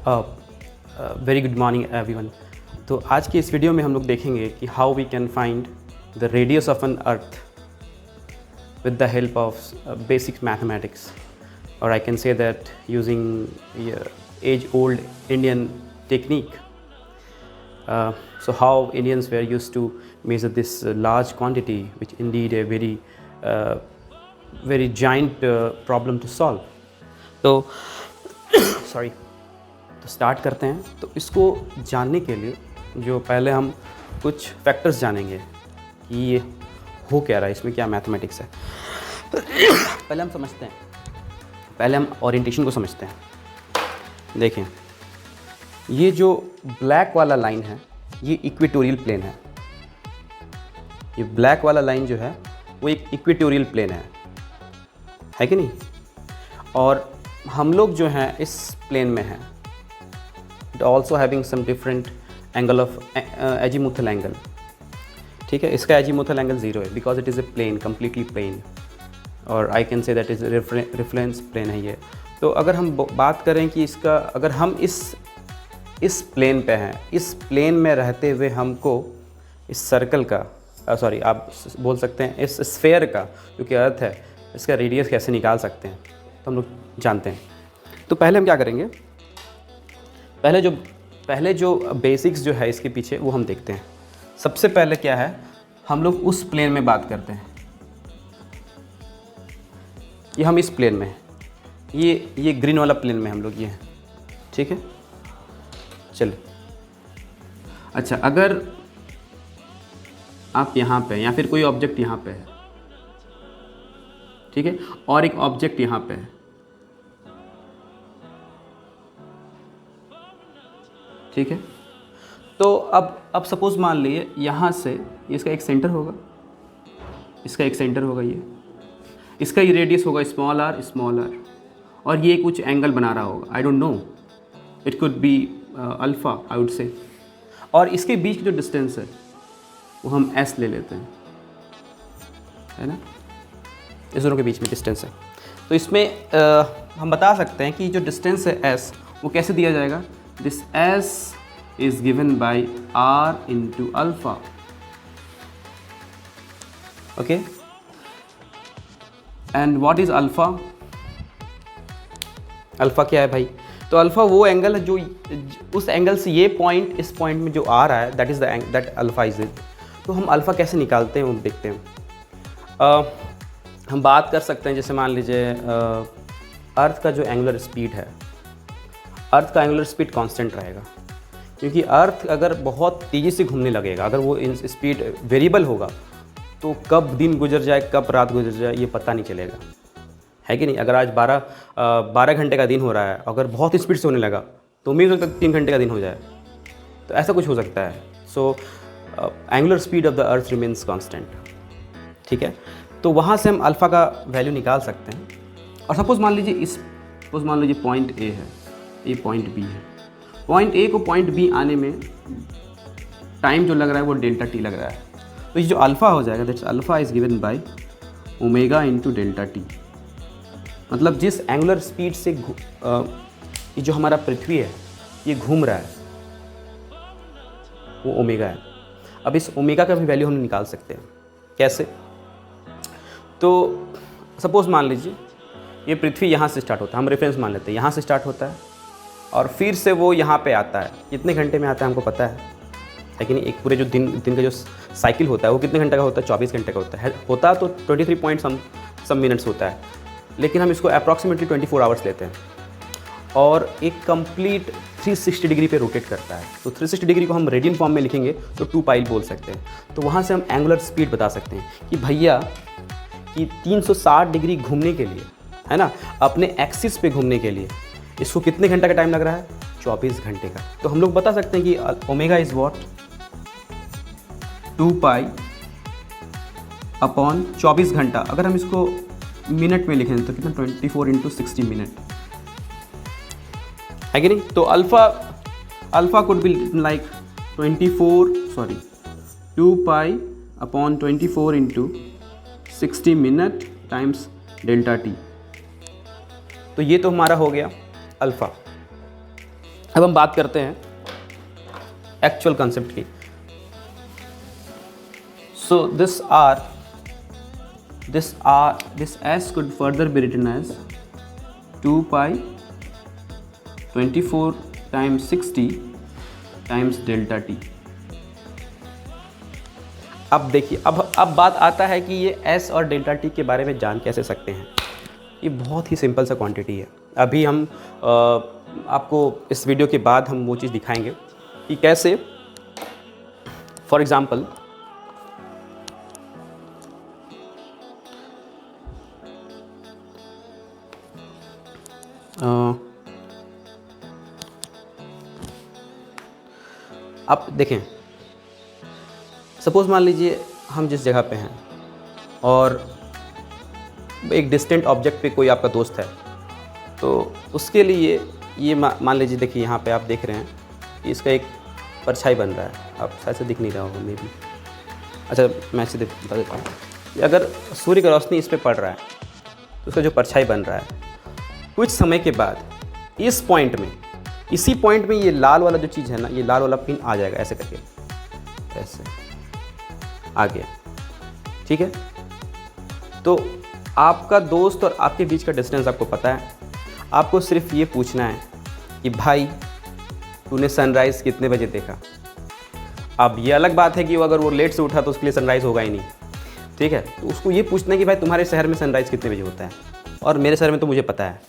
Very good morning everyone. तो आज की इस वीडियो में हम लोग देखेंगे कि how we can find the radius of an earth with the help of basic mathematics, or I can say that using age-old Indian technique. So how Indians were used to measure this large quantity, which indeed a very giant problem to solve. तो sorry, तो start करते हैं। तो इसको जानने के लिए जो पहले हम कुछ फैक्टर्स जानेंगे कि ये हो क्या रहा है, इसमें क्या मैथमेटिक्स है। पहले हम समझते हैं, पहले हम ओरिएंटेशन को समझते हैं। देखें, ये जो ब्लैक वाला लाइन है ये इक्वेटोरियल प्लेन है। ये ब्लैक वाला लाइन जो है वो एक इक्वेटोरियल प्लेन है कि नहीं। और हम लोग जो हैं इस प्लेन में हैं, it also having some different angle of azimuthal angle. ठीक है, इसका एजीमुथल एंगल 0 है because it is a plane, completely plane, और I can say that is reference plane है ये। तो अगर हम बात करें कि इसका, अगर हम इस प्लेन पे हैं, इस प्लेन में रहते हुए हमको इस सर्कल का आप बोल सकते हैं इस स्फेयर का जो कि अर्थ है, इसका रेडियस कैसे निकाल सकते हैं, तो हम लोग जानते हैं। तो पहले हम क्या करेंगे, पहले जो बेसिक्स जो है इसके पीछे वो हम देखते हैं। सबसे पहले क्या है, हम लोग उस प्लेन में बात करते हैं। ये हम इस प्लेन में हैं, ये ग्रीन वाला प्लेन में हम लोग ये हैं। ठीक है, चलो। अच्छा, अगर आप यहाँ पे या फिर कोई ऑब्जेक्ट यहाँ पे है, ठीक है, और एक ऑब्जेक्ट यहाँ पे है, ठीक है, तो अब सपोज मान लिए यहाँ से इसका एक सेंटर होगा, इसका एक सेंटर होगा, इसका ये रेडियस होगा स्मॉल आर, और ये कुछ एंगल बना रहा होगा, I don't know, it could be alpha I would say. और इसके बीच जो डिस्टेंस है वो हम एस ले लेते हैं, है ना, इस दोनों के बीच में डिस्टेंस है। तो इसमें हम बता सकते हैं कि जो डिस्टेंस है एस, वो कैसे दिया जाएगा। This S is given by r into alpha, okay, and what is alpha? Alpha क्या है भाई, तो अल्फ़ा वो एंगल है जो उस एंगल से ये पॉइंट इस पॉइंट में जो आ रहा है, that is the that alpha is it. तो हम अल्फ़ा कैसे निकालते हैं वो देखते हैं। हम बात कर सकते हैं, जैसे मान लीजिए अर्थ का जो एंगुलर स्पीड है, अर्थ का एंगुलर स्पीड कांस्टेंट रहेगा, क्योंकि अर्थ अगर बहुत तेज़ी से घूमने लगेगा, अगर वो स्पीड वेरिएबल होगा तो कब दिन गुजर जाए कब रात गुजर जाए ये पता नहीं चलेगा, है कि नहीं। अगर आज 12 घंटे का दिन हो रहा है, अगर बहुत स्पीड से होने लगा तो उम्मीद हो सकता है 3 घंटे का दिन हो जाए, तो ऐसा कुछ हो सकता है। So angular speed of the earth remains constant, ठीक है। तो वहाँ से हम अल्फ़ा का वैल्यू निकाल सकते हैं। और सपोज़ मान लीजिए पॉइंट ए है, ये पॉइंट बी है। पॉइंट ए को पॉइंट बी आने में टाइम जो लग रहा है वो डेल्टा टी लग रहा है। तो ये जो अल्फ़ा हो जाएगा, that's alpha is given by omega into delta T. मतलब जिस एंगुलर स्पीड से ये जो हमारा पृथ्वी है ये घूम रहा है वो ओमेगा है। अब इस ओमेगा का भी वैल्यू हम निकाल सकते हैं। कैसे? तो सपोज़ मान लीजिए ये पृथ्वी यहाँ से स्टार्ट होता है, हम रेफरेंस मान लेते हैं, यहाँ से स्टार्ट होता है और फिर से वो यहाँ पे आता है। कितने घंटे में आता है हमको पता है कि नहीं। एक पूरे जो दिन का जो साइकिल होता है वो कितने घंटे का होता है, 24 घंटे का होता है तो 23 पॉइंट सम मिनट्स होता है, लेकिन हम इसको अप्रॉक्सीमेटली 24 आवर्स लेते हैं और एक कंप्लीट 360 डिग्री पे रोटेट करता है। तो 360 डिग्री को हम रेडियन फॉर्म में लिखेंगे तो 2 पाई बोल सकते हैं। तो वहाँ से हम एंगुलर स्पीड बता सकते हैं कि भैया कि 360 डिग्री घूमने के लिए, है ना, अपने एक्सिस पे घूमने के लिए इसको कितने घंटे का टाइम लग रहा है, 24 घंटे का। तो हम लोग बता सकते हैं कि omega is what, 2 pi upon 24 घंटा। अगर हम इसको मिनट में लिखें तो कितना, 24 इंटू 60 मिनट, है कि नहीं। तो alpha could be like 2 pi upon 24 into 60 minute times delta T. तो ये तो हमारा हो गया अल्फ़ा। अब हम बात करते हैं एक्चुअल कंसेप्ट की। So this s could further be written as 2 pi 24 times 60 times delta t। अब देखिए, अब बात आता है कि ये s और डेल्टा t के बारे में जान कैसे सकते हैं। ये बहुत ही सिंपल सा क्वांटिटी है। अभी हम आपको इस वीडियो के बाद हम वो चीज़ दिखाएंगे कि कैसे। फॉर एग्ज़ाम्पल आप देखें, सपोज़ मान लीजिए हम जिस जगह पे हैं और एक डिस्टेंट ऑब्जेक्ट पे कोई आपका दोस्त है, तो उसके लिए ये मान लीजिए, देखिए यहाँ पे आप देख रहे हैं कि इसका एक परछाई बन रहा है। आप शायद से दिख नहीं रहा होगा मे बी। अच्छा, मैं सीधे बता देता हूँ। अगर सूर्य की रोशनी इस पर पड़ रहा है तो उसका जो परछाई बन रहा है, कुछ समय के बाद इस पॉइंट में, इसी पॉइंट में ये लाल वाला जो चीज़ है ना, ये लाल वाला पिन आ जाएगा ऐसे करके, ऐसे आ गया, ठीक है। तो आपका दोस्त और आपके बीच का डिस्टेंस आपको पता है। आपको सिर्फ ये पूछना है कि भाई तूने सनराइज़ कितने बजे देखा। अब ये अलग बात है कि अगर वो लेट से उठा तो उसके लिए सनराइज़ होगा ही नहीं, ठीक है। तो उसको ये पूछना है कि भाई तुम्हारे शहर में सनराइज़ कितने बजे होता है, और मेरे शहर में तो मुझे पता है।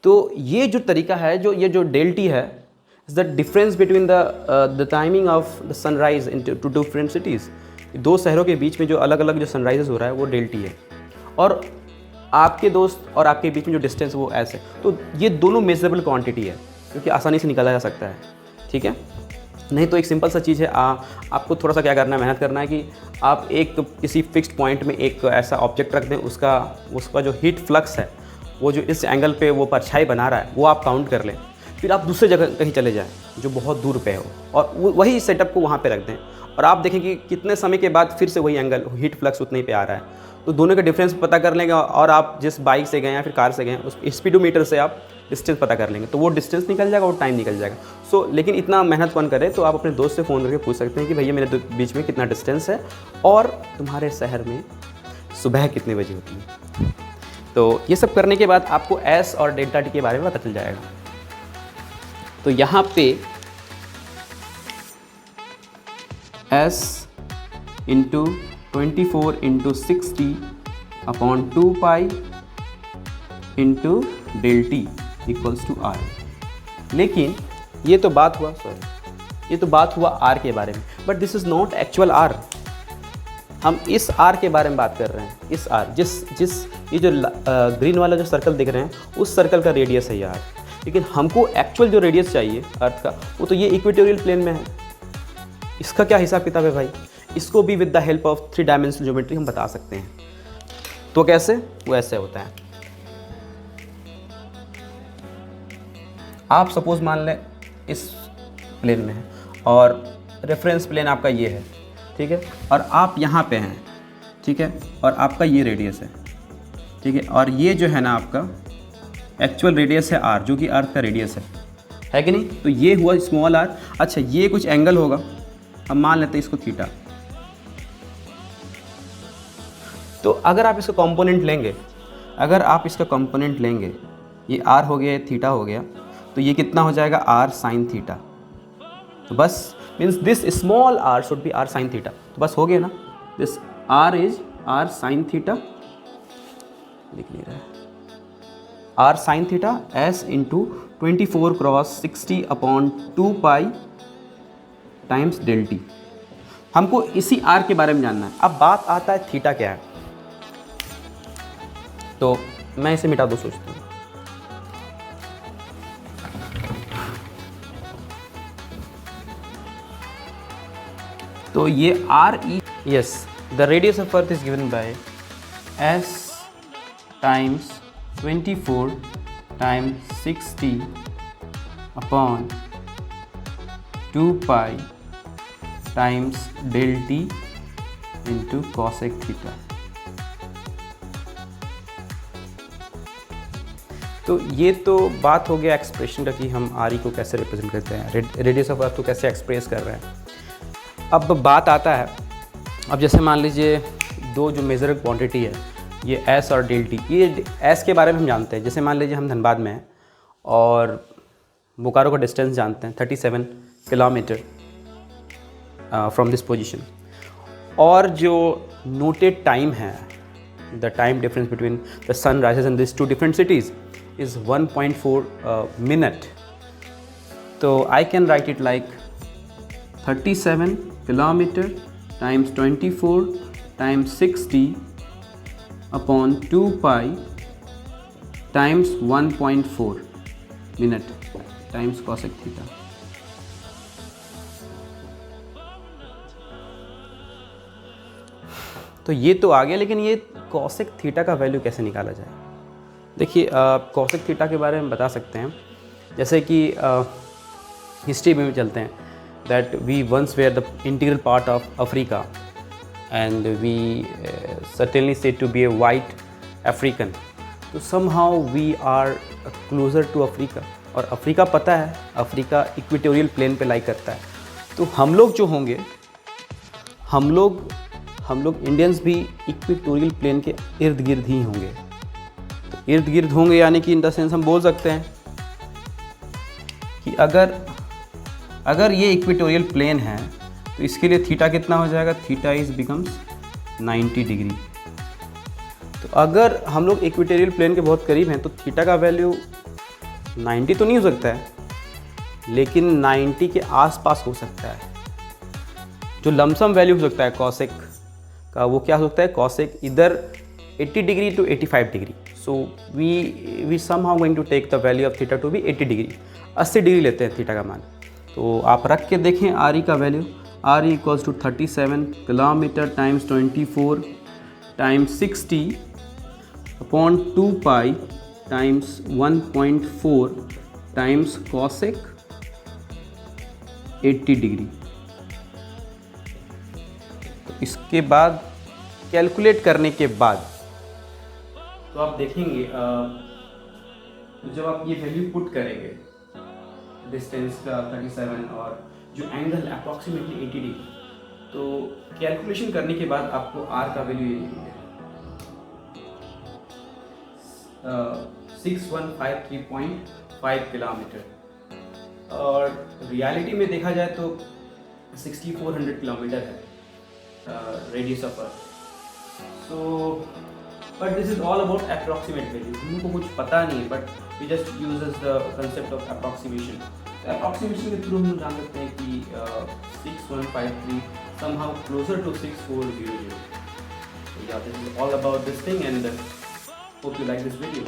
तो ये जो तरीका है, ये जो डेल टी है, is the difference between the timing of the sunrise in two different cities. दो शहरों के बीच में जो अलग अलग जो सनराइज़ हो रहा है वो डेल टी है, और आपके दोस्त और आपके बीच में जो डिस्टेंस वो ऐसे। तो ये दोनों मेजरेबल क्वांटिटी है, क्योंकि आसानी से निकाला जा सकता है, ठीक है। नहीं तो एक सिंपल सा चीज़ है, आपको थोड़ा सा क्या करना है, मेहनत करना है कि आप एक किसी फिक्स्ड पॉइंट में एक ऐसा ऑब्जेक्ट रख दें, उसका जो हीट फ्लक्स है, वो जो इस एंगल पे वो परछाई बना रहा है, वो आप काउंट कर लें। फिर आप दूसरे जगह कहीं चले जाएं जो बहुत दूर पे हो, और वही सेटअप को वहाँ पे रख दें, और आप देखें कि कितने समय के बाद फिर से वही एंगल हीट फ्लक्स उतने पे आ रहा है। तो दोनों का डिफरेंस पता कर लेंगे, और आप जिस बाइक से गए या फिर कार से गए उस स्पीडोमीटर से आप डिस्टेंस पता कर लेंगे, तो वो डिस्टेंस निकल जाएगा, वो टाइम निकल जाएगा। लेकिन इतना मेहनत कौन करे, तो आप अपने दोस्त से फ़ोन करके पूछ सकते हैं कि भैया मेरे बीच में कितना डिस्टेंस है, और तुम्हारे शहर में सुबह कितने बजे होती है। तो ये सब करने के बाद आपको एस और डेल्टा टी के बारे में पता चल जाएगा। तो यहाँ पे s into 24 into 60 upon 2 pi into del t equals to r. लेकिन ये तो बात हुआ आर के बारे में, but this is not actual r. हम इस आर के बारे में बात कर रहे हैं। इस आर जिस ये जो ग्रीन वाला जो सर्कल दिख रहे हैं, उस सर्कल का रेडियस है ये आर। लेकिन हमको एक्चुअल जो रेडियस चाहिए अर्थ का, वो तो ये इक्वेटोरियल प्लेन में है। इसका क्या हिसाब किताब है भाई, इसको भी with the help of 3 dimensional geometry हम बता सकते हैं। तो कैसे, वो ऐसे होता है। आप सपोज मान लें इस प्लेन में है, और रेफरेंस प्लेन आपका ये है, ठीक है, और आप यहाँ पे हैं, ठीक है, और आपका ये रेडियस है, ठीक है, और ये जो है ना आपका एक्चुअल रेडियस है आर, जो कि अर्थ का रेडियस है कि नहीं। तो ये हुआ स्मॉल आर। अच्छा, ये कुछ एंगल होगा, हम मान लेते हैं इसको थीटा। तो अगर आप इसका कंपोनेंट लेंगे, ये आर हो गया, ये थीटा हो गया, तो ये कितना हो जाएगा, आर साइन थीटा। तो बस means this small r should be r sine theta. तो बस हो गया ना, this r is r sine theta, लिख नहीं रहा है, r sine theta s into 24 cross 60 upon 2 pi times del t. हमको इसी आर के बारे में जानना है। अब बात आता है थीटा क्या है, तो मैं इसे मिटा दूँ सोचता हूँ। तो ये r e, yes, the radius of earth is given by s times 24 times 60 upon 2 pi times del t into cosec theta. तो ये तो बात हो गया एक्सप्रेशन का कि हम आर ई को कैसे रिप्रेजेंट करते हैं, रेडियस ऑफ अर्थ को कैसे एक्सप्रेस कर रहे हैं। अब बात आता है, अब जैसे मान लीजिए दो जो मेजर क्वांटिटी है ये एस और डेल टी, ये एस के बारे में हम जानते हैं। जैसे मान लीजिए हम धनबाद में हैं और बोकारो का डिस्टेंस जानते हैं 37 किलोमीटर फ्रॉम दिस पोजीशन, और जो नोटेड टाइम है, the time difference between the sun rises in this two different cities is 1.4 minute. So I can write it like 37 kilometer times 24 times 60 upon 2 pi times 1.4 minute times cosec theta. तो ये तो आ गया, लेकिन ये cosec theta का value कैसे निकाला जाए? देखिए कॉसेक थीटा के बारे में बता सकते हैं, जैसे कि हिस्ट्री में भी चलते हैं, that we once were the integral part of Africa and we certainly said to be a white African, तो somehow we are closer to Africa, और अफ्रीका पता है अफ्रीका इक्वेटोरियल प्लेन पे लाई करता है। तो हम लोग जो होंगे, हम लोग इंडियंस भी इक्वेटोरियल प्लेन के इर्द गिर्द ही होंगे। इर्द गिर्द होंगे यानी कि इन द सेंस हम बोल सकते हैं कि अगर ये इक्वेटोरियल प्लेन है तो इसके लिए थीटा कितना हो जाएगा, थीटा इज बिकम्स 90 डिग्री। तो अगर हम लोग इक्वेटोरियल प्लेन के बहुत करीब हैं तो थीटा का वैल्यू 90 तो नहीं हो सकता है, लेकिन 90 के आसपास हो सकता है। जो लमसम वैल्यू हो सकता है कॉसेक का, वो क्या हो सकता है, कॉसेक इधर 80 degree to 85 degree. So we somehow going to take the value of theta to be 80 degree, 80 degree लेते हैं थीटा का मान। तो आप रख के देखें आर ई का value, r e equals to 37 kilometre times 24 times 60 upon 2 pi times 1.4 times cosec 80 degree. तो इसके बाद कैलकुलेट करने के बाद तो आप देखेंगे तो जब आप ये वैल्यू पुट करेंगे डिस्टेंस का 37 और जो एंगल अप्रॉक्सीमेटली 80 डिग्री, तो कैलकुलेशन करने के बाद आपको आर का वैल्यू ये मिलेगा 6153.5 किलोमीटर, और रियलिटी में देखा जाए तो 6400 किलोमीटर है radius of earth. So but this is all about approximate value, हमको कुछ पता नहीं, but we just uses the concept of approximation. Approximation के थ्रू हम जान सकते हैं कि 6153 somehow closer to 6400. So yeah, this is all about this thing, and hope you like this video.